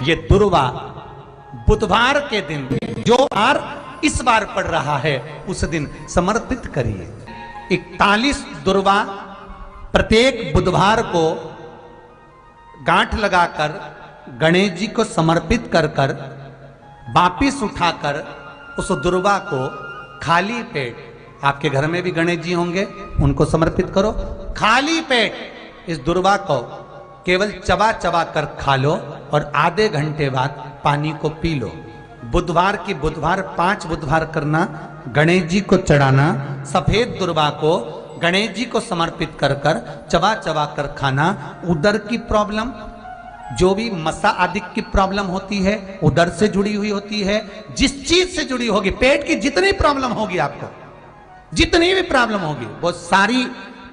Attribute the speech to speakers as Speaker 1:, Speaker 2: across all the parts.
Speaker 1: ये दुर्वा बुधवार के दिन जो बार इस बार पड़ रहा है उस दिन समर्पित करिए। 41 दुर्वा प्रत्येक बुधवार को गांठ लगाकर गणेश जी को समर्पित कर कर वापिस उठाकर उस दुर्वा को खाली पेट, आपके घर में भी गणेश जी होंगे उनको समर्पित करो, खाली पेट इस दुर्वा को केवल चबा चबा कर खा लो और आधे घंटे बाद पानी को पी लो। बुधवार की बुधवार 5 बुधवार करना, गणेश जी को चढ़ाना, सफेद दुर्वा को गणेश जी को समर्पित कर कर चबा चबा कर खाना। उदर की प्रॉब्लम, जो भी मसा आदि की प्रॉब्लम होती है उदर से जुड़ी हुई होती है, जिस चीज से जुड़ी होगी, पेट की जितनी प्रॉब्लम होगी, आपको जितनी भी प्रॉब्लम होगी वो सारी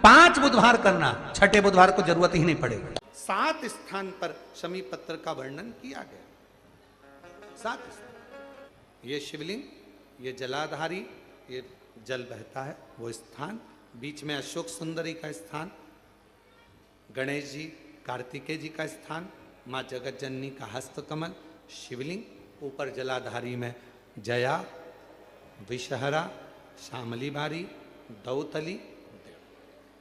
Speaker 1: 5 बुधवार करना, छठे बुधवार को जरूरत ही नहीं पड़ेगी। 7 स्थान पर शमी पत्र का वर्णन किया गया। 7 स्थान, ये शिवलिंग, ये जलाधारी, ये जल बहता है वो स्थान, बीच में अशोक सुंदरी का स्थान, गणेश जी कार्तिकेय जी का स्थान, माँ जगत जननी का हस्त कमल, शिवलिंग, ऊपर जलाधारी में जया, विषहरा, श्यामली बारी, दौतली।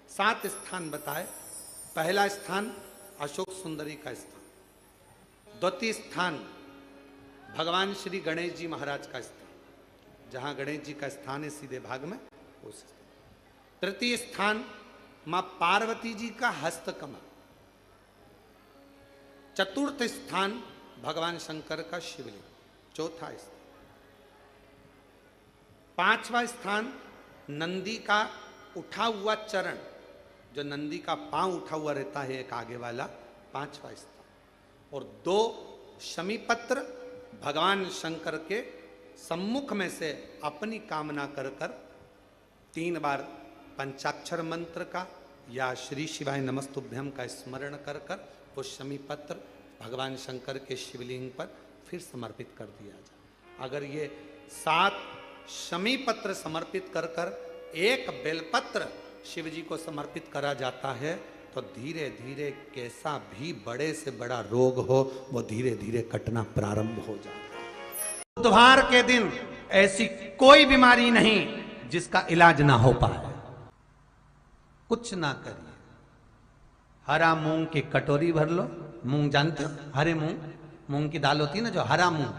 Speaker 1: 7 स्थान बताए। पहला स्थान अशोक सुंदरी का स्थान, द्वितीय स्थान भगवान श्री गणेश जी महाराज का स्थान, जहां गणेश जी का स्थान है सीधे भाग में उस स्थान। तृतीय स्थान मां पार्वती जी का हस्त कमल। चतुर्थ स्थान भगवान शंकर का शिवलिंग। चौथा स्थान। 5वां स्थान नंदी का उठा हुआ चरण, जो नंदी का पांव उठा हुआ रहता है एक आगे वाला, 5वां स्थान। और 2 शमी पत्र भगवान शंकर के सम्मुख में से अपनी कामना कर कर 3 बार पंचाक्षर मंत्र का या श्री शिवाय नमस्तुभ्यम का स्मरण कर कर वो शमी पत्र भगवान शंकर के शिवलिंग पर फिर समर्पित कर दिया जाए। अगर ये 7 शमी पत्र समर्पित कर कर 1 बेलपत्र शिव जी को समर्पित करा जाता है तो धीरे धीरे कैसा भी बड़े से बड़ा रोग हो वो धीरे धीरे कटना प्रारंभ हो जाता है। बुधवार के दिन ऐसी कोई बीमारी नहीं जिसका इलाज ना हो पाए। कुछ ना करिए, हरा मूंग की कटोरी भर लो। मूंग जानते हो, हरे मूंग, मूंग की दाल होती है ना, जो हरा मूंग,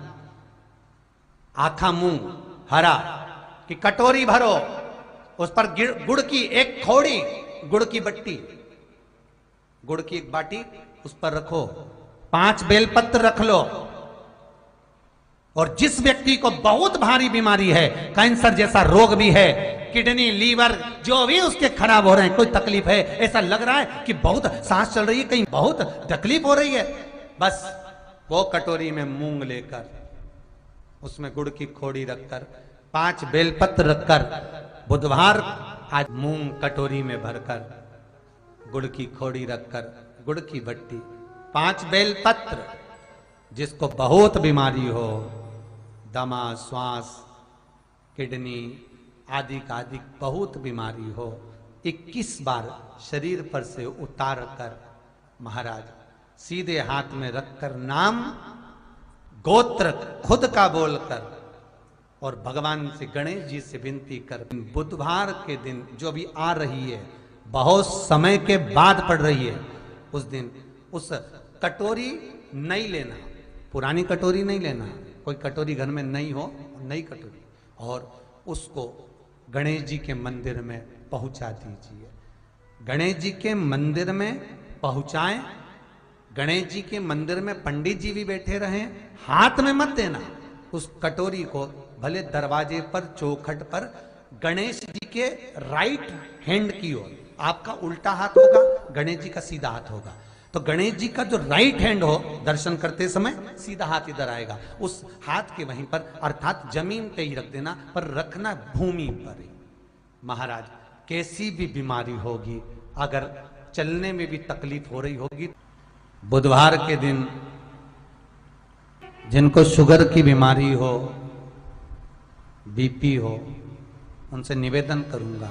Speaker 1: आखा मूंग हरा की कटोरी भरो, उस पर गुड़ की 1 खौड़ी, गुड़ की बट्टी, गुड़ की 1 बाटी उस पर रखो, 5 बेलपत्र रख लो। और जिस व्यक्ति को बहुत भारी बीमारी है, कैंसर जैसा रोग भी है, किडनी, लीवर जो भी उसके खराब हो रहे हैं, कोई तकलीफ है, ऐसा लग रहा है कि बहुत सांस चल रही है, कहीं बहुत तकलीफ हो रही है, बस वो कटोरी में मूंग लेकर उसमें गुड़ की खोड़ी रखकर 5 बेलपत्र रखकर बुधवार आज मूंग कटोरी में भरकर गुड़ की खोड़ी रखकर गुड़ की बट्टी 5 बेलपत्र, जिसको बहुत बीमारी हो, दमा, श्वास, किडनी आदि का आदि बहुत बीमारी हो, 21 बार शरीर पर से उतार कर महाराज सीधे हाथ में रखकर नाम गोत्र खुद का बोलकर और भगवान से गणेश जी से विनती कर, बुधवार के दिन जो भी आ रही है, बहुत समय के बाद पड़ रही है, उस दिन उस कटोरी नहीं लेना, पुरानी कटोरी नहीं लेना, कोई कटोरी घर में नहीं हो, नई कटोरी, और उसको गणेश जी के मंदिर में पहुंचा दीजिए। गणेश जी के मंदिर में पहुंचाएं, गणेश जी के मंदिर में पंडित जी भी बैठे रहें, हाथ में मत देना उस कटोरी को, भले दरवाजे पर चौखट पर गणेश जी के राइट हैंड की ओर, आपका उल्टा हाथ होगा, गणेश जी का सीधा हाथ होगा, तो गणेश जी का जो राइट हैंड हो दर्शन करते समय सीधा हाथ इधर आएगा, उस हाथ के वहीं पर अर्थात जमीन पे ही रख देना, पर रखना भूमि पर ही। महाराज कैसी भी बीमारी होगी, अगर चलने में भी तकलीफ हो रही होगी, बुधवार के दिन जिनको शुगर की बीमारी हो, बीपी हो, उनसे निवेदन करूंगा,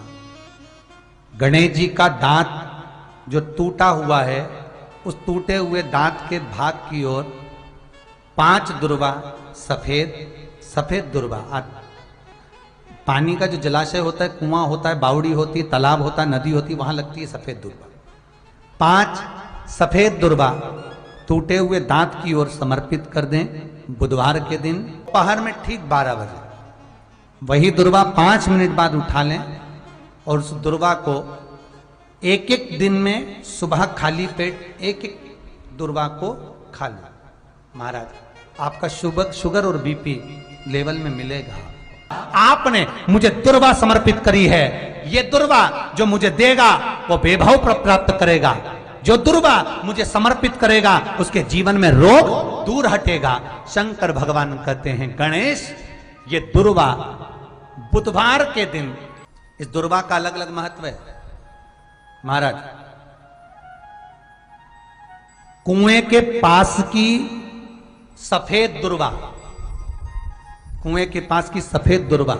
Speaker 1: गणेश जी का दांत जो टूटा हुआ है, उस टूटे हुए दांत के भाग की ओर 5 दुर्वा सफेद, सफेद दुर्वा। पानी का जो जलाशय होता है, कुआं होता है, बावड़ी होती है, तालाब होता है, नदी होती है, वहां लगती है सफेद दुर्वा। 5 सफेद दुर्वा टूटे हुए दांत की ओर समर्पित कर दें बुधवार के दिन दोपहर में ठीक 12 बजे। वही दुर्वा 5 मिनट बाद उठा लें और उस दुर्वा को एक एक दिन में सुबह खाली पेट एक एक दुर्वा को खा लें। महाराज आपका शुगर और बीपी लेवल में मिलेगा। आपने मुझे दुर्वा समर्पित करी है, ये दुर्वा जो मुझे देगा वो वैभव प्राप्त करेगा। जो दुर्वा मुझे समर्पित करेगा उसके जीवन में रोग दूर हटेगा। शंकर भगवान कहते हैं गणेश ये दुर्वा बुधवार के दिन, इस दुर्वा का अलग अलग महत्व है। महाराज कुएं के पास की सफेद दुर्वा, कुएं के पास की सफेद दुर्वा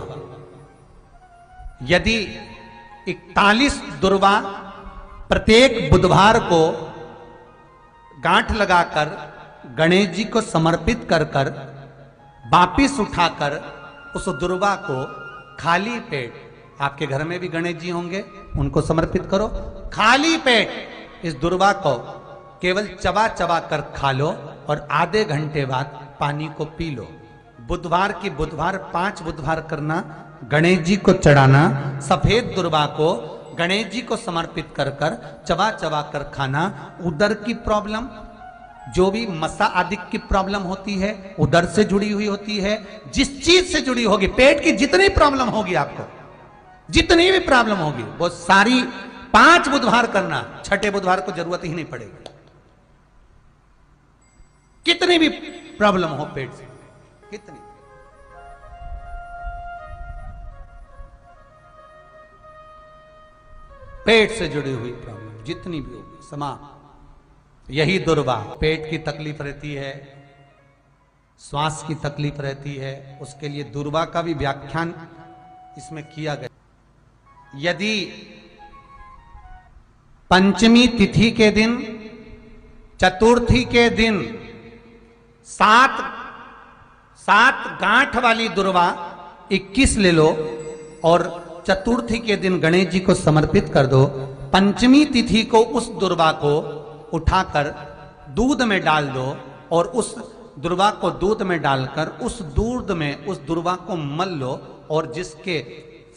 Speaker 1: यदि 41 दुर्वा प्रत्येक बुधवार को गांठ लगाकर गणेश जी को समर्पित कर कर वापिस उठाकर उस दुर्वा को खाली पेट, आपके घर में भी गणेश जी होंगे उनको समर्पित करो, खाली पेट इस दुर्वा को केवल चबा चबा कर खा लो और आधे घंटे बाद पानी को पी लो। बुधवार की बुधवार 5 बुधवार करना, गणेश जी को चढ़ाना, सफेद दुर्वा को गणेश जी को समर्पित कर कर चबा चबा कर खाना। उदर की प्रॉब्लम, जो भी मसा आदि की प्रॉब्लम होती है उदर से जुड़ी हुई होती है, जिस चीज से जुड़ी होगी, पेट की जितनी प्रॉब्लम होगी, आपको जितनी भी प्रॉब्लम होगी वो सारी 5 बुधवार करना, 6ठे बुधवार को जरूरत ही नहीं पड़ेगी। कितनी भी प्रॉब्लम हो पेट से, कितनी पेट से जुड़ी हुई प्रॉब्लम जितनी भी होगी समाप्त। यही दुर्वा, पेट की तकलीफ रहती है, श्वास की तकलीफ रहती है, उसके लिए दुर्वा का भी व्याख्यान इसमें किया गया। यदि पंचमी तिथि के दिन, चतुर्थी के दिन 7 गांठ वाली दुर्वा 21 ले लो और चतुर्थी के दिन गणेश जी को समर्पित कर दो। पंचमी तिथि को उस दुर्वा को उठाकर दूध में डाल दो और उस दुर्वा को दूध में डालकर उस दूध में उस दुर्वा को मल लो और जिसके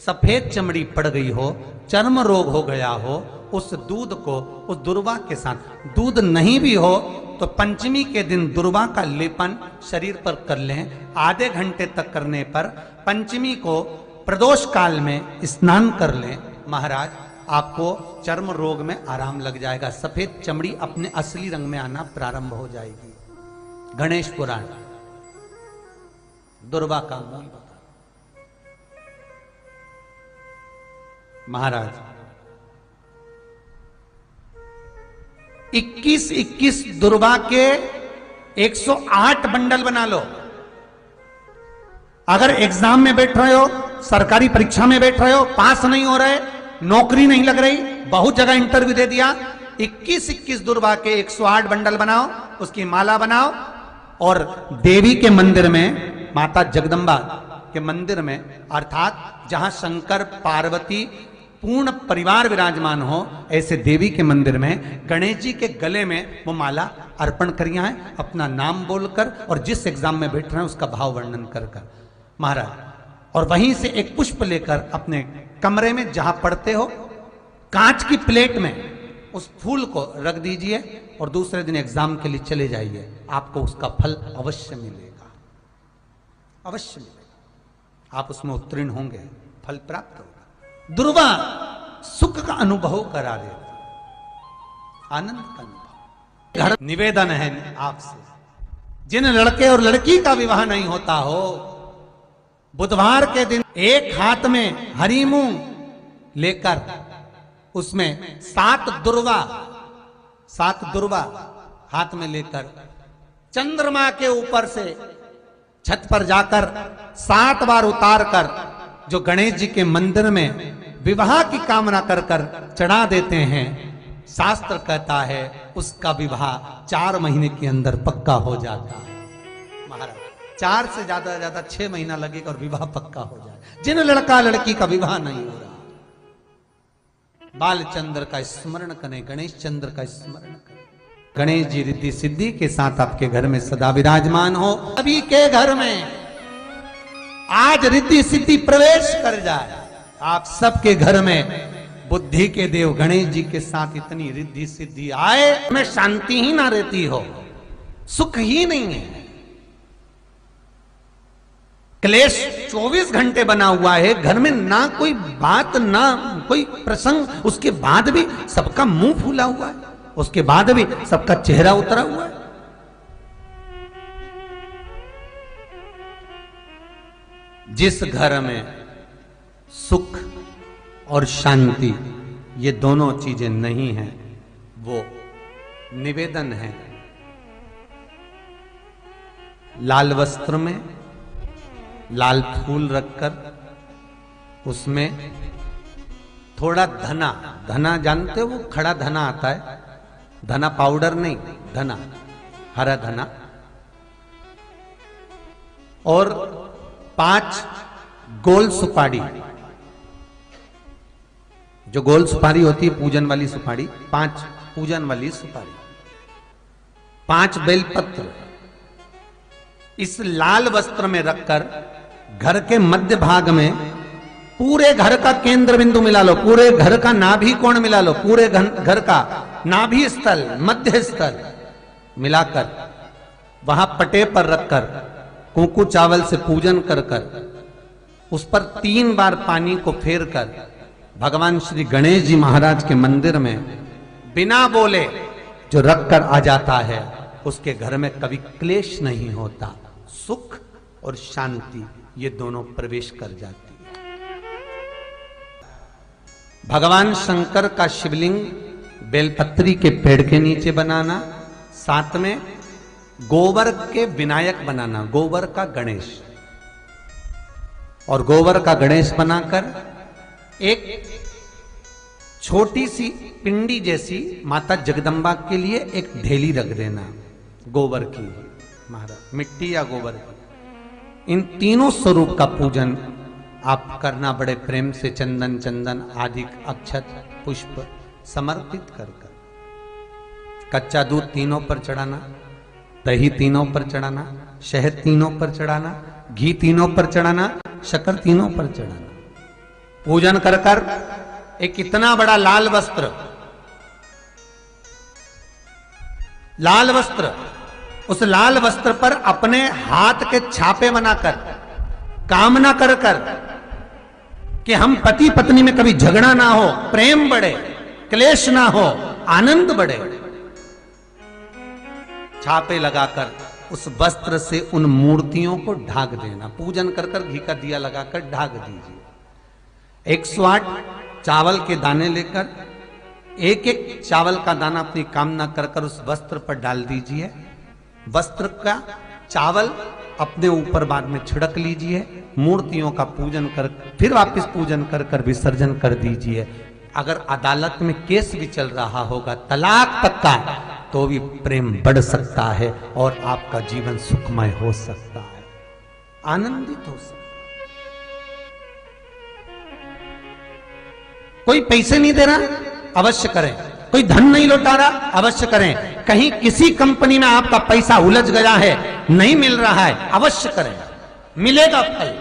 Speaker 1: सफेद चमड़ी पड़ गई हो, चर्म रोग हो गया हो, उस दूध को उस दुर्वा के साथ, दूध नहीं भी हो तो पंचमी के दिन दुर्वा का लेपन शरीर पर कर लें। आधे घंटे तक करने पर पंचमी को प्रदोष काल में स्नान कर लें। महाराज आपको चर्म रोग में आराम लग जाएगा, सफेद चमड़ी अपने असली रंग में आना प्रारंभ हो जाएगी। गणेश पुराण दुर्वा का मूल बता। महाराज 21 दुर्वा के 108 बंडल बना लो। अगर एग्जाम में बैठ रहे हो, सरकारी परीक्षा में बैठ रहे हो, पास नहीं हो रहे, नौकरी नहीं लग रही, बहुत जगह इंटरव्यू दे दिया, 21 दुर्वा के 108 बंडल बनाओ, उसकी माला बनाओ और देवी के मंदिर में, माता जगदम्बा के मंदिर में, अर्थात जहां शंकर पार्वती पूर्ण परिवार विराजमान हो, ऐसे देवी के मंदिर में गणेश जी के गले में वो माला अर्पण करिए हैं, अपना नाम बोलकर और जिस एग्जाम में बैठ रहे हैं उसका भाव वर्णन कर कर महाराज, और वहीं से एक पुष्प लेकर अपने कमरे में जहां पढ़ते हो कांच की प्लेट में उस फूल को रख दीजिए और दूसरे दिन एग्जाम के लिए चले जाइए, आपको उसका फल अवश्य मिलेगा, अवश्य मिलेगा, आप उसमें उत्तीर्ण होंगे, फल प्राप्त होगा। दुर्वा सुख का अनुभव करा देता, आनंद का अनुभव। घर निवेदन है आपसे, जिन लड़के और लड़की का विवाह नहीं होता हो, बुधवार के दिन एक हाथ में हरी मूंग लेकर उसमें 7 दुर्वा हाथ में लेकर चंद्रमा के ऊपर से छत पर जाकर 7 बार उतार कर जो गणेश जी के मंदिर में विवाह की कामना कर कर चढ़ा देते हैं, शास्त्र कहता है उसका विवाह 4 महीने के अंदर पक्का हो जाता है। महाराज 4 से ज्यादा 6 महीना लगेगा और विवाह पक्का हो जाए। जिन लड़का लड़की का विवाह नहीं हो रहा, बालचंद्र का स्मरण करें, गणेश चंद्र का स्मरण करें। गणेश जी रिद्धि सिद्धि के साथ आपके घर में सदा विराजमान हो। सभी के घर में आज रिद्धि सिद्धि प्रवेश कर जाए। आप सबके घर में बुद्धि के देव गणेश जी के साथ इतनी रिद्धि सिद्धि आए, में शांति ही ना रहती हो, सुख ही नहीं है। क्लेश 24 घंटे बना हुआ है घर में, ना कोई बात ना कोई प्रसंग, उसके बाद भी सबका मुंह फूला हुआ है, उसके बाद भी सबका चेहरा उतरा हुआ है। जिस घर में सुख और शांति ये दोनों चीजें नहीं हैं, वो निवेदन है लाल वस्त्र में लाल फूल रखकर उसमें थोड़ा धना, धना जानते हो, वो खड़ा धना आता है, धना पाउडर नहीं, धना हरा धना, और 5 गोल सुपारी, जो गोल सुपारी होती है पूजन वाली सुपारी, 5 पूजन वाली सुपारी, 5 बेलपत्र इस लाल वस्त्र में रखकर घर के मध्य भाग में पूरे घर का केंद्र बिंदु मिला लो, पूरे घर का नाभि कोण मिला लो, पूरे घर का नाभि स्थल मध्य स्थल मिलाकर वहां पटे पर रखकर कुंकू चावल से पूजन कर कर उस पर 3 बार पानी को फेर कर भगवान श्री गणेश जी महाराज के मंदिर में बिना बोले जो रख कर आ जाता है, उसके घर में कभी क्लेश नहीं होता, सुख और शांति ये दोनों प्रवेश कर जाती है। भगवान शंकर का शिवलिंग बेलपत्री के पेड़ के नीचे बनाना, साथ में गोबर के विनायक बनाना, गोबर का गणेश, और गोबर का गणेश बनाकर एक छोटी सी पिंडी जैसी माता जगदम्बा के लिए एक ढेली रख देना गोबर की, महाराज मिट्टी या गोबर की। इन तीनों स्वरूप का पूजन आप करना बड़े प्रेम से, चंदन चंदन आदि अक्षत पुष्प समर्पित कर कर, कच्चा दूध तीनों पर चढ़ाना, दही तीनों पर चढ़ाना, शहद तीनों पर चढ़ाना, घी तीनों पर चढ़ाना, शक्कर तीनों पर चढ़ाना, पूजन कर कर एक इतना बड़ा लाल वस्त्र, लाल वस्त्र, उस लाल वस्त्र पर अपने हाथ के छापे बनाकर कामना कर कर कि हम पति पत्नी में कभी झगड़ा ना हो, प्रेम बढ़े, क्लेश ना हो, आनंद बढ़े, छापे लगाकर उस वस्त्र से उन मूर्तियों को ढाक देना, पूजन कर कर घी का दिया लगाकर ढाक दीजिए। 108 चावल के दाने लेकर एक एक चावल का दाना अपनी कामना कर कर उस वस्त्र पर डाल दीजिए, वस्त्र का चावल अपने ऊपर बाद में छिड़क लीजिए, मूर्तियों का पूजन कर फिर वापस पूजन कर कर विसर्जन कर दीजिए। अगर अदालत में केस भी चल रहा होगा तलाक तक का, तो भी प्रेम बढ़ सकता है और आपका जीवन सुखमय हो सकता है, आनंदित हो सकता है। कोई पैसे नहीं दे रहा, अवश्य करें। कोई धन नहीं लौटा रहा, अवश्य करें। कहीं किसी कंपनी में आपका पैसा उलझ गया है, नहीं मिल रहा है, अवश्य करें, मिलेगा फल।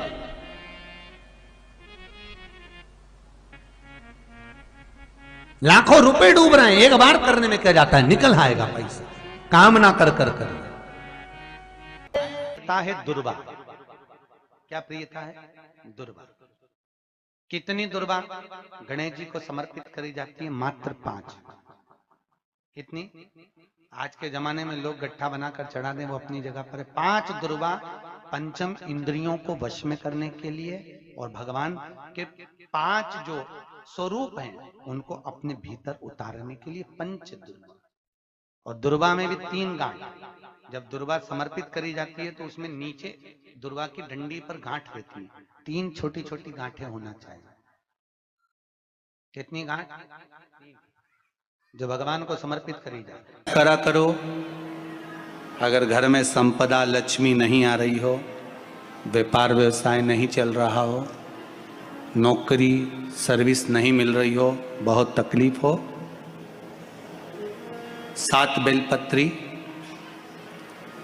Speaker 1: लाखों रुपए डूब रहे हैं, एक बार करने में क्या जाता है, निकल आएगा पैसा, कामना कर कर करिए। प्रियता है दुर्वा, क्या प्रियता है? दुर्वा। कितनी दुर्वा गणेश जी को समर्पित करी जाती है? मात्र 5। कितनी? आज के जमाने में लोग गट्ठा बनाकर चढ़ा दें, वो अपनी जगह पर है। 5 दुर्वा पंचम इंद्रियों को वश में करने के लिए और भगवान के 5 जो स्वरूप हैं उनको अपने भीतर उतारने के लिए 5 दुर्वा। और दुर्वा में भी 3 गांठ। जब दुर्वा समर्पित करी जाती है तो उसमें नीचे दुर्वा की डंडी पर गांठ रहती है, 3 छोटी छोटी गांठें होना चाहिए। कितनी गांठ? जो भगवान को समर्पित करी जाए। करा करो अगर घर में संपदा लक्ष्मी नहीं आ रही हो, व्यापार व्यवसाय नहीं चल रहा हो, नौकरी सर्विस नहीं मिल रही हो, बहुत तकलीफ हो, 7 बेलपत्री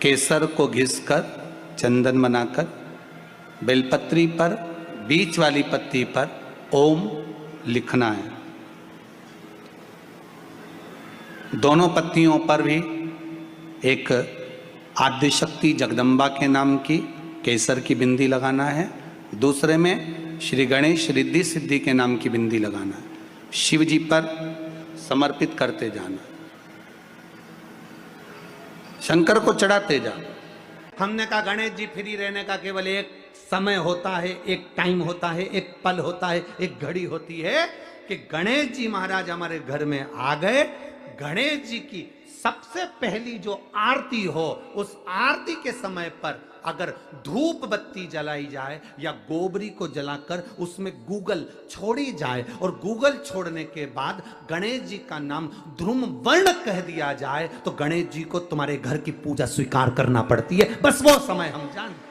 Speaker 1: केसर को घिसकर चंदन बनाकर बेलपत्री पर बीच वाली पत्ती पर ओम लिखना है। दोनों पत्तियों पर भी एक आद्यशक्ति जगदम्बा के नाम की केसर की बिंदी लगाना है, दूसरे में श्री गणेश रिद्धि सिद्धि के नाम की बिंदी लगाना है। शिव जी पर समर्पित करते जाना, शंकर को चढ़ाते जा। हमने कहा गणेश जी फ्री रहने का केवल एक समय होता है, एक टाइम होता है, एक पल होता है, एक घड़ी होती है कि गणेश जी महाराज हमारे घर में आ गए। गणेश जी की सबसे पहली जो आरती हो, उस आरती के समय पर अगर धूप बत्ती जलाई जाए या गोबरी को जलाकर उसमें गूगल छोड़ी जाए और गूगल छोड़ने के बाद गणेश जी का नाम ध्रुम वर्ण कह दिया जाए तो गणेश जी को तुम्हारे घर की पूजा स्वीकार करना पड़ती है। बस वो समय हम जानते,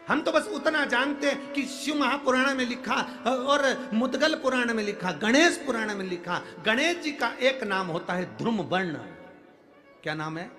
Speaker 1: हम तो बस उतना जानते हैं कि शिव महापुराण में लिखा और मुद्गल पुराण में लिखा, गणेश पुराण में लिखा, गणेश जी का एक नाम होता है ध्रुम वर्ण। क्या नाम है?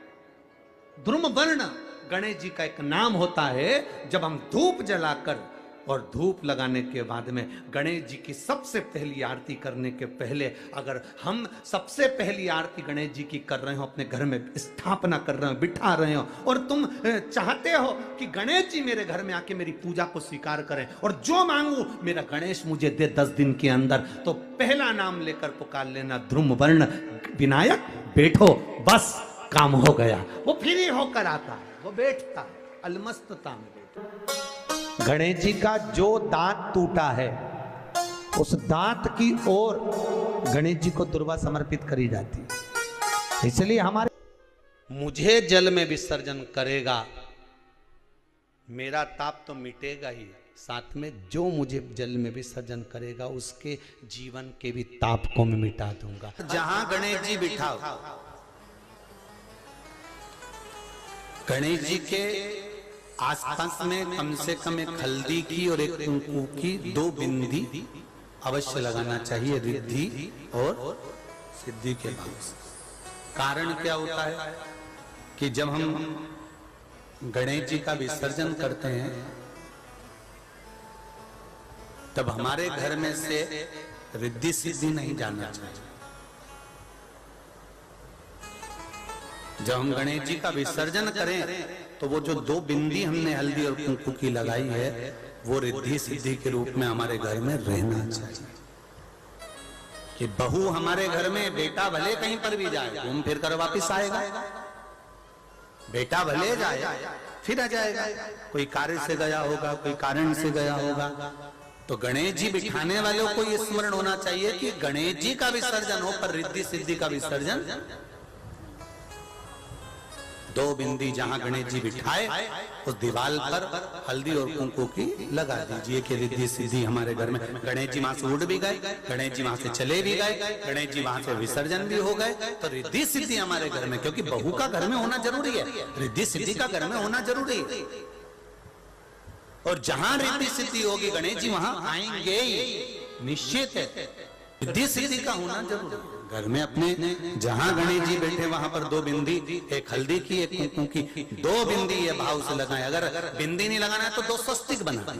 Speaker 1: ध्रुम वर्ण गणेश जी का एक नाम होता है। जब हम धूप जलाकर और धूप लगाने के बाद में गणेश जी की सबसे पहली आरती करने के पहले अगर हम सबसे पहली आरती गणेश जी की कर रहे हो, अपने घर में स्थापना कर रहे हो, बिठा रहे हो और तुम चाहते हो कि गणेश जी मेरे घर में आके मेरी पूजा को स्वीकार करें और जो मांगू मेरा गणेश मुझे दे 10 दिन के अंदर, तो पहला नाम लेकर पुकार लेना ध्रुम वर्ण विनायक, बैठो, बस काम हो गया। वो फ्री होकर आता है, वो बैठता है, अलमस्तता में बैठता। गणेश जी का जो दांत टूटा है उस दांत की ओर गणेश जी को दुर्वा समर्पित करी जाती है। इसलिए हमारे मुझे जल में विसर्जन करेगा, मेरा ताप तो मिटेगा ही, साथ में जो मुझे जल में विसर्जन करेगा उसके जीवन के भी ताप को मैं मिटा दूंगा। जहां गणेश जी बिठाओ, गणेश जी के आसपास में कम से कम एक हल्दी की और एक कुंकू की 2 बिंदी अवश्य लगाना चाहिए, रिद्धि और सिद्धि के भाव से। कारण क्या होता है कि जब हम गणेश जी का विसर्जन करते हैं तब हमारे घर में से रिद्धि सिद्धि नहीं जाना चाहिए। जब हम गणेश जी का विसर्जन करें तो वो जो 2 बिंदी हमने हल्दी और कुंकू की लगाई है वो रिद्धि सिद्धि के रूप में हमारे घर में रहना चाहिए। कि बहू हमारे घर में, बेटा भले कहीं पर भी जाए घूम फिर कर वापिस आएगा, बेटा भले जाए फिर आ जाएगा, कोई कार्य से गया होगा, कोई कारण से गया होगा। तो गणेश जी बिठाने वालों को ये स्मरण होना चाहिए कि गणेश जी का विसर्जन हो पर रिद्धि सिद्धि का विसर्जन। 2 बिंदी जहां गणेश जी बिठाए उस दीवार पर हल्दी और कुंकू की लगा दीजिए कि रिद्धि सिद्धि हमारे घर में। गणेश जी वहां से उड़ भी गए, गणेश जी वहां से चले भी गए, गणेश जी वहां से विसर्जन भी हो गए, तो रिद्धि सिद्धि हमारे घर में, क्योंकि बहू का घर में होना जरूरी है, रिद्धि सिद्धि का घर में होना जरूरी है। और जहां रिद्धि सिद्धि होगी गणेश जी वहां आएंगे, निश्चित है, रिद्धि सिद्धि का होना जरूरी है। घर में अपने जहां गणेश जी बैठे वहां पर 2 बिंदी, एक हल्दी की एक कुंकू की, 2 बिंदी ये भाव से लगाए। अगर बिंदी नहीं लगाना है तो 2 स्वस्तिक बनाए,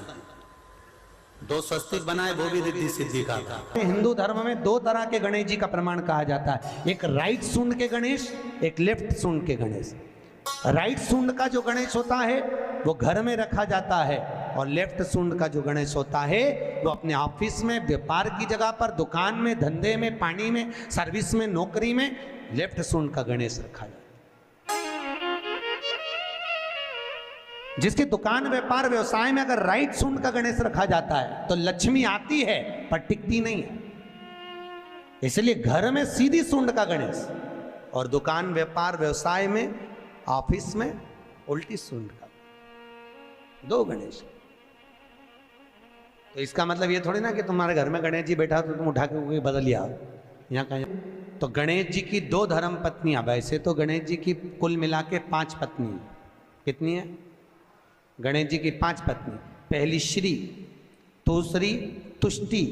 Speaker 1: 2 स्वस्तिक बनाए, वो भी रिद्धि सिद्धि का। हिंदू धर्म में 2 तरह के गणेश जी का प्रमाण कहा जाता है, एक राइट सूंड के गणेश, एक लेफ्ट सूंड के गणेश। राइट सूंड का जो गणेश होता है वो घर में रखा जाता है और लेफ्ट सूंड का जो गणेश होता है वो अपने ऑफिस में, व्यापार की जगह पर, दुकान में, धंधे में, पानी में, सर्विस में, नौकरी में लेफ्ट सूंड का गणेश रखा जाता है। जिसकी दुकान, व्यापार, व्यवसाय में अगर राइट सूंड का गणेश रखा जाता है तो लक्ष्मी आती है पर टिकती नहीं है। इसलिए घर में सीधी सूंड का गणेश और दुकान, व्यापार, व्यवसाय में, ऑफिस में उल्टी सूंड का 2 गणेश। तो इसका मतलब ये थोड़ी ना कि तुम्हारे घर में गणेश जी बैठा तो तुम उठा के बदल लिया, यहाँ कहीं तो गणेश जी की 2 धर्म पत्नियां, वैसे तो गणेश जी की कुल मिला के 5 पत्नी, कितनी है? गणेश जी की 5 पत्नी, पहली श्री, दूसरी तुष्टि,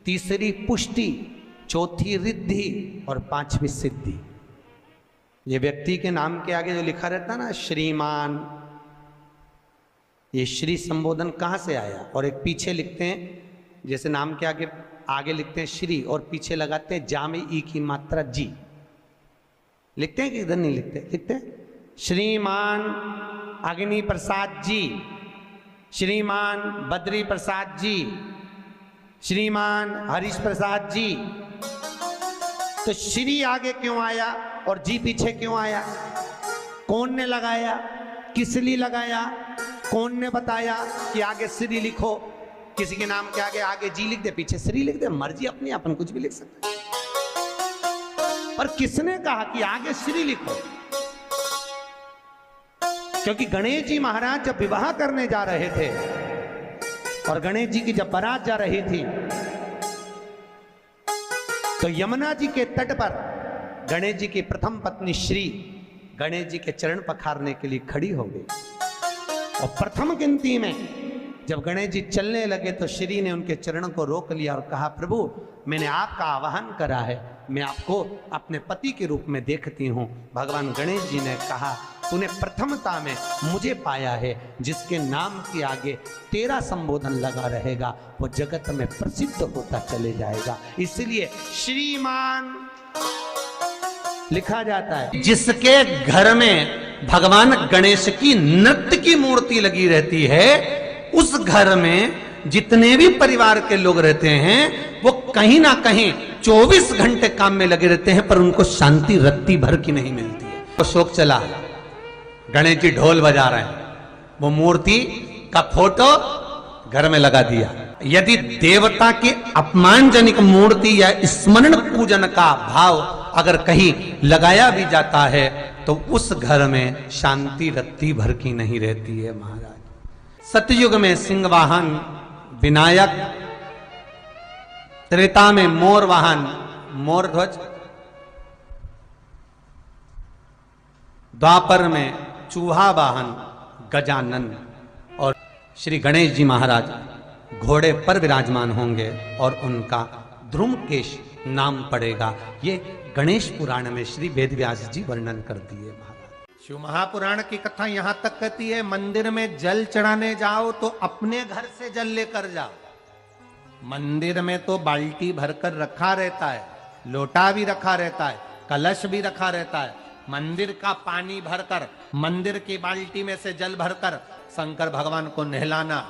Speaker 1: तीसरी पुष्टि, चौथी रिद्धि और 5वीं सिद्धि। ये व्यक्ति के नाम के आगे जो लिखा रहता है ना श्रीमान, ये श्री संबोधन कहाँ से आया? और एक पीछे लिखते हैं, जैसे नाम के आगे लिखते हैं श्री और पीछे लगाते हैं जा में ई की मात्रा जी, लिखते हैं कि इधर नहीं लिखते? लिखते हैं श्रीमान अग्नि प्रसाद जी, श्रीमान बद्री प्रसाद जी, श्रीमान हरीश प्रसाद जी। तो श्री आगे क्यों आया और जी पीछे क्यों आया? कौन ने लगाया? किस लिए लगाया? कौन ने बताया कि आगे श्री लिखो? किसी के नाम के आगे जी लिख दे, पीछे श्री लिख दे, मर्जी अपनी, अपन कुछ भी लिख सकते हैं। पर किसने कहा कि आगे श्री लिखो? क्योंकि गणेश जी महाराज जब विवाह करने जा रहे थे और गणेश जी की जब बारात जा रही थी, तो यमुना जी के तट पर गणेश जी की प्रथम पत्नी श्री गणेश जी के चरण पखारने के लिए खड़ी हो गई। और प्रथम गिनती में जब गणेश जी चलने लगे तो श्री ने उनके चरणों को रोक लिया और कहा, प्रभु मैंने आपका आवाहन करा है, मैं आपको अपने पति के रूप में देखती हूँ। भगवान गणेश जी ने कहा, तूने प्रथमता में मुझे पाया है, जिसके नाम के आगे तेरा संबोधन लगा रहेगा वो जगत में प्रसिद्ध होता चले जाएगा। इसलिए श्रीमान लिखा जाता है। जिसके घर में भगवान गणेश की नृत्य की मूर्ति लगी रहती है, उस घर में जितने भी परिवार के लोग रहते हैं वो कहीं ना कहीं 24 घंटे काम में लगे रहते हैं, पर उनको शांति रत्ती भर की नहीं मिलती है। तो शोक चला, गणेश जी ढोल बजा रहे हैं, वो मूर्ति का फोटो घर में लगा दिया। यदि देवता की अपमानजनक मूर्ति या स्मरण पूजन का भाव अगर कहीं लगाया भी जाता है तो उस घर में शांति रत्ती भर की नहीं रहती है महाराज। सतयुग में सिंह वाहन विनायक, त्रेता में मोर वाहन मोर ध्वज, द्वापर में चूहा वाहन गजानन, और श्री गणेश जी महाराज घोड़े पर विराजमान होंगे और उनका ध्रुमकेश नाम पड़ेगा। ये गणेश पुराण में श्री वेदव्यास जी वर्णन कर दिए महाराज। शिव महापुराण की कथा यहां तक कहती है, मंदिर में जल चढ़ाने जाओ तो अपने घर से जल लेकर जाओ। मंदिर में तो बाल्टी भरकर रखा रहता है, लोटा भी रखा रहता है, कलश भी रखा रहता है। मंदिर का पानी भरकर, मंदिर की बाल्टी में से जल भरकर शंकर भगवान को नहलाना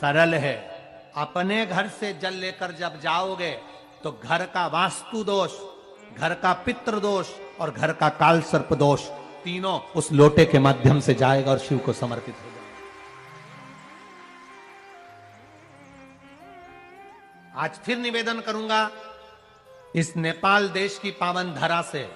Speaker 1: सरल है। अपने घर से जल लेकर जब जाओगे तो घर का वास्तु दोष, घर का पितृ दोष और घर का काल सर्प दोष तीनों उस लोटे के माध्यम से जाएगा और शिव को समर्पित हो जाएगा। आज फिर निवेदन करूंगा, इस नेपाल देश की पावन धरा से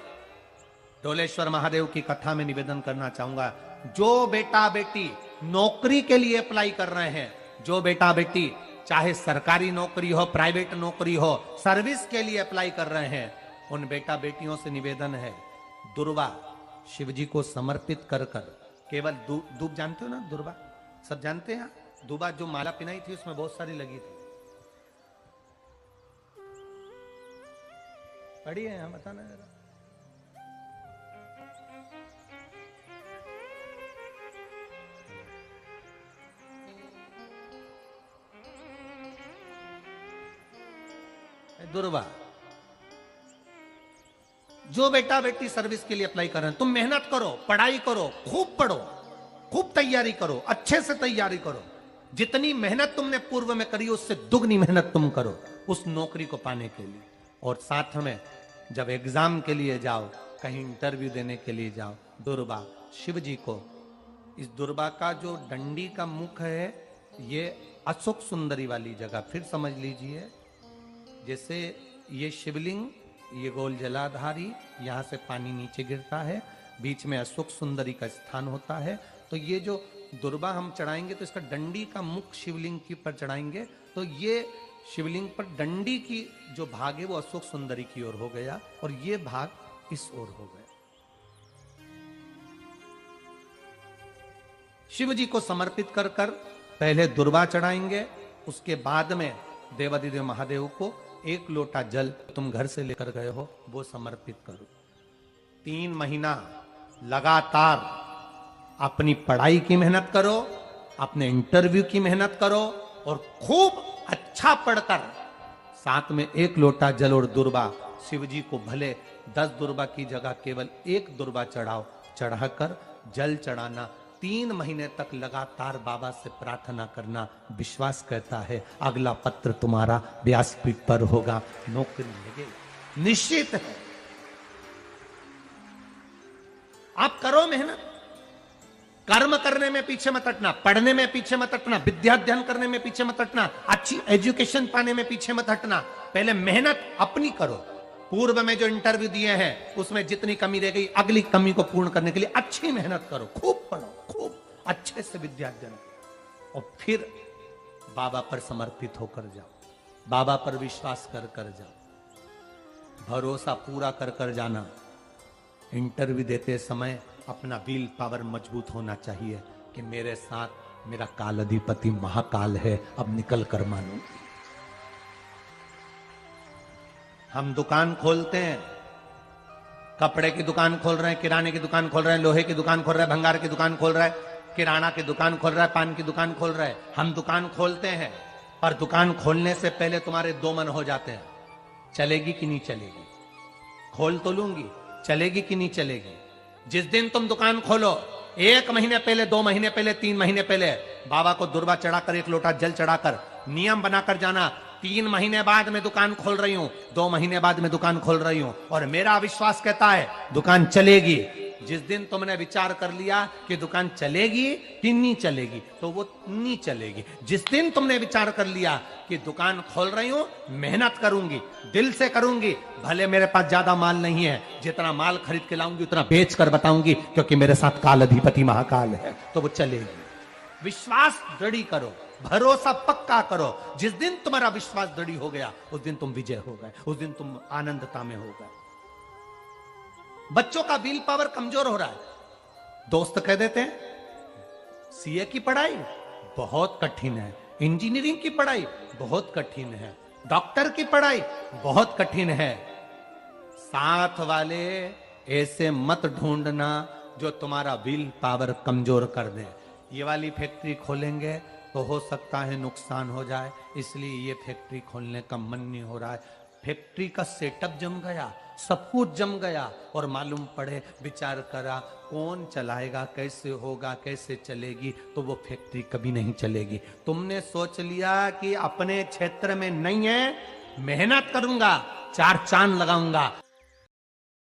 Speaker 1: डोलेश्वर महादेव की कथा में निवेदन करना चाहूंगा। जो बेटा बेटी नौकरी के लिए अप्लाई कर रहे हैं, जो बेटा बेटी चाहे सरकारी नौकरी हो, प्राइवेट नौकरी हो, सर्विस के लिए अप्लाई कर रहे हैं, उन बेटा बेटियों से निवेदन है, दुर्वा शिव जी को समर्पित कर कर केवल दूब जानते हो ना, दुर्वा सब जानते हैं। दुबा जो माला पिनाई थी उसमें बहुत सारी लगी थी, पढ़ी है यहाँ, बताना जरा। दुर्वा, जो बेटा बेटी सर्विस के लिए अप्लाई कर रहे हैं, तुम मेहनत करो, पढ़ाई करो, खूब पढ़ो, खूब तैयारी करो, अच्छे से तैयारी करो। जितनी मेहनत तुमने पूर्व में करी उससे दुगनी मेहनत तुम करो उस नौकरी को पाने के लिए। और साथ में जब एग्जाम के लिए जाओ, कहीं इंटरव्यू देने के लिए जाओ, दुर्वा शिव जी को, इस दुर्वा का जो डंडी का मुख है ये अशोक सुंदरी वाली जगह, फिर समझ लीजिए जैसे ये शिवलिंग, ये गोल जलाधारी, यहाँ से पानी नीचे गिरता है, बीच में अशोक सुंदरी का स्थान होता है। तो ये जो दुर्वा हम चढ़ाएंगे तो इसका डंडी का मुख शिवलिंग के ऊपर चढ़ाएंगे तो ये शिवलिंग पर डंडी की जो भाग है वो अशोक सुंदरी की ओर हो गया और ये भाग इस ओर हो गया। शिव जी को समर्पित कर कर पहले दुर्वा चढ़ाएंगे, उसके बाद में देवाधिदेव महादेव को एक लोटा जल तुम घर से लेकर गए हो वो समर्पित करो। 3 महीना लगातार अपनी पढ़ाई की मेहनत करो, अपने इंटरव्यू की मेहनत करो और खूब अच्छा पढ़कर साथ में 1 लोटा जल और दुर्वा, शिव जी को भले 10 दुर्वा की जगह केवल 1 दुर्वा चढ़ाओ, चढ़ाकर जल चढ़ाना। 3 महीने तक लगातार बाबा से प्रार्थना करना। विश्वास कहता है अगला पत्र तुम्हारा व्यासपीठ पर होगा, नौकरी मिलेगी, निश्चित है। आप करो मेहनत, कर्म करने में पीछे मत हटना, पढ़ने में पीछे मत हटना, विद्या अध्ययन करने में पीछे मत हटना, अच्छी एजुकेशन पाने में पीछे मत हटना। पहले मेहनत अपनी करो। पूर्व में जो इंटरव्यू दिए हैं उसमें जितनी कमी रह गई अगली कमी को पूर्ण करने के लिए अच्छी मेहनत करो, खूब पढ़ो, खूब अच्छे से विद्या अध्ययन करो और फिर बाबा पर समर्पित होकर जाओ, बाबा पर विश्वास कर कर जाओ, भरोसा पूरा कर कर जाना। इंटरव्यू देते समय अपना विल पावर मजबूत होना चाहिए कि मेरे साथ मेरा काल अधिपति महाकाल है, अब निकल कर मानूंगी। हम दुकान खोलते हैं, कपड़े की दुकान खोल रहे हैं, किराने की दुकान खोल रहे हैं, लोहे की दुकान खोल रहे हैं, भंगार की दुकान खोल रहे हैं, किराना की दुकान खोल रहा है, पान की दुकान खोल रहा है। हम दुकान खोलते हैं और दुकान खोलने से पहले तुम्हारे 2 मन हो जाते हैं, चलेगी कि नहीं चलेगी, खोल तो लूंगी, चलेगी कि नहीं चलेगी। जिस दिन तुम दुकान खोलो 1 महीने पहले, 2 महीने पहले, 3 महीने पहले बाबा को दुर्वा चढ़ाकर 1 लोटा जल चढ़ाकर नियम बनाकर जाना, 3 महीने बाद मैं दुकान खोल रही हूं, 2 महीने बाद मैं दुकान खोल रही हूं और मेरा विश्वास कहता है दुकान चलेगी। जिस दिन तुमने विचार कर लिया कि दुकान चलेगी कि नहीं चलेगी तो वो नहीं चलेगी। जिस दिन तुमने विचार कर लिया कि दुकान खोल रही हूं, मेहनत करूंगी, दिल से करूंगी, भले मेरे पास ज्यादा माल नहीं है, जितना माल खरीद के लाऊंगी उतना बेच कर बताऊंगी क्योंकि मेरे साथ काल अधिपति महाकाल है, तो वो चलेगी। विश्वास दृढ़ करो, भरोसा पक्का करो। जिस दिन तुम्हारा विश्वास दृढ़ हो गया उस दिन तुम विजय हो गए, उस दिन तुम आनंदता में हो गए। बच्चों का विल पावर कमजोर हो रहा है, दोस्त कह देते हैं सीए की पढ़ाई बहुत कठिन है, इंजीनियरिंग की पढ़ाई बहुत कठिन है, डॉक्टर की पढ़ाई बहुत कठिन है। साथ वाले ऐसे मत ढूंढना जो तुम्हारा विल पावर कमजोर कर दे। ये वाली फैक्ट्री खोलेंगे तो हो सकता है नुकसान हो जाए, इसलिए ये फैक्ट्री खोलने का मन नहीं हो रहा है। फैक्ट्री का सेटअप जम गया, सब कुछ जम गया और मालूम पड़े, विचार करा कौन चलाएगा, कैसे होगा, कैसे चलेगी, तो वो फैक्ट्री कभी नहीं चलेगी। तुमने सोच लिया कि अपने क्षेत्र में नहीं है, मेहनत करूंगा, 4 चांद लगाऊंगा,